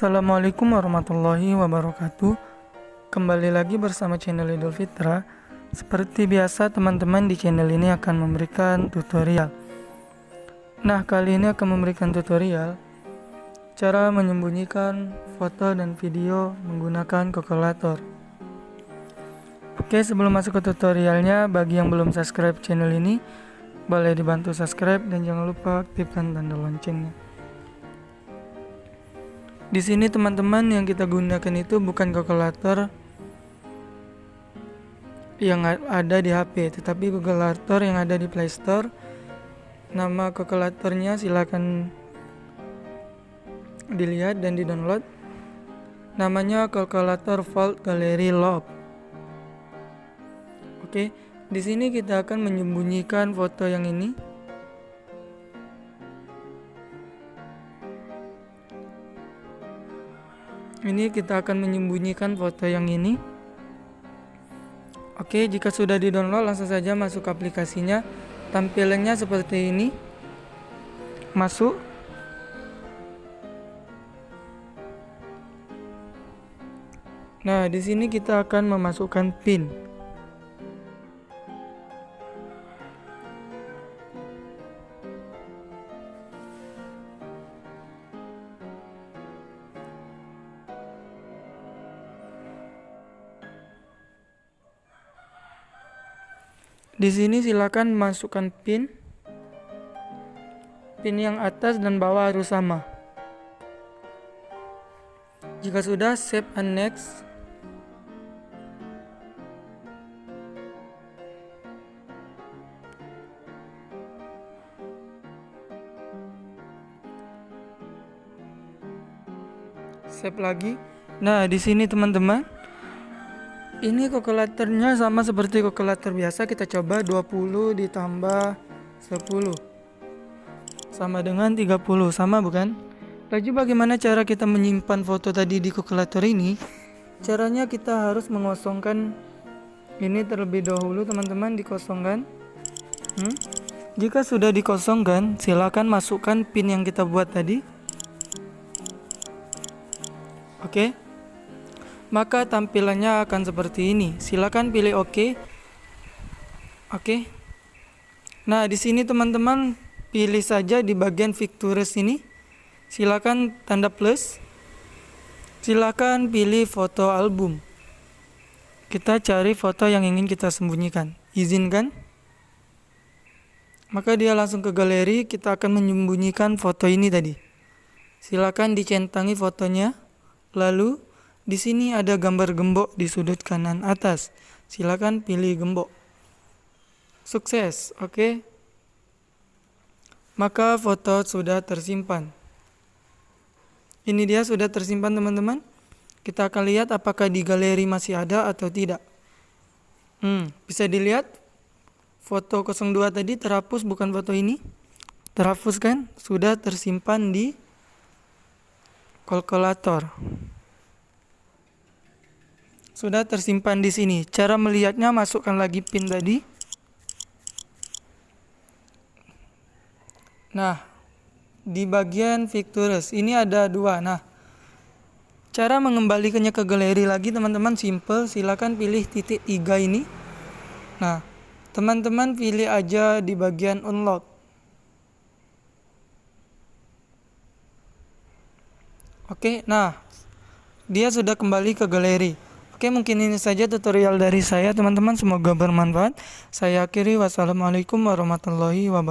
Assalamualaikum warahmatullahi wabarakatuh. Kembali lagi bersama channel Idul Fitra. Seperti biasa, teman-teman di channel ini akan memberikan tutorial. Nah, kali ini akan memberikan tutorial cara menyembunyikan foto dan video menggunakan kalkulator. Oke, sebelum masuk ke tutorialnya, bagi yang belum subscribe channel ini, boleh dibantu subscribe dan jangan lupa aktifkan tanda loncengnya. Di sini teman-teman yang kita gunakan itu bukan kalkulator yang ada di HP, tetapi kalkulator yang ada di Play Store. Nama kalkulatornya silakan dilihat dan di-download. Namanya kalkulator Vault Gallery Love. Oke, di sini kita akan menyembunyikan foto yang ini. Ini kita akan menyembunyikan foto yang ini. Oke, jika sudah di-download langsung saja masuk aplikasinya. Tampilannya seperti ini. Masuk. Nah, di sini kita akan memasukkan PIN. Di sini silakan masukkan PIN. PIN yang atas dan bawah harus sama. Jika sudah, save and next. Save lagi. Nah, di sini teman-teman, ini kalkulatornya sama seperti kalkulator biasa. Kita coba 20 ditambah 10 sama dengan 30. Sama bukan? Lalu bagaimana cara kita menyimpan foto tadi di kalkulator ini? Caranya kita harus mengosongkan ini terlebih dahulu teman-teman, dikosongkan. Jika sudah dikosongkan, silakan masukkan PIN yang kita buat tadi. Oke. Maka tampilannya akan seperti ini. Silakan pilih OK. Oke. Nah, di sini teman-teman pilih saja di bagian Pictures ini. Silakan tanda plus. Silakan pilih foto album. Kita cari foto yang ingin kita sembunyikan. Izinkan. Maka dia langsung ke galeri. Kita akan menyembunyikan foto ini tadi. Silakan dicentangi fotonya. Lalu di sini ada gambar gembok di sudut kanan atas. Silakan pilih gembok. Sukses, oke. Maka foto sudah tersimpan. Ini dia sudah tersimpan teman-teman. Kita akan lihat apakah di galeri masih ada atau tidak. Bisa dilihat foto 02 tadi terhapus, bukan foto ini. Terhapus kan? Sudah tersimpan di kalkulator. Sudah tersimpan di sini. Cara melihatnya, masukkan lagi PIN tadi. Nah, di bagian Pictures ini ada dua. Nah, cara mengembalikannya ke galeri lagi teman-teman simple. Silakan pilih titik 3 ini. Nah, teman-teman pilih aja di bagian unlock. Oke, nah dia sudah kembali ke galeri. Oke, mungkin ini saja tutorial dari saya teman-teman, semoga bermanfaat. Saya akhiri, wassalamualaikum warahmatullahi wabarakatuh.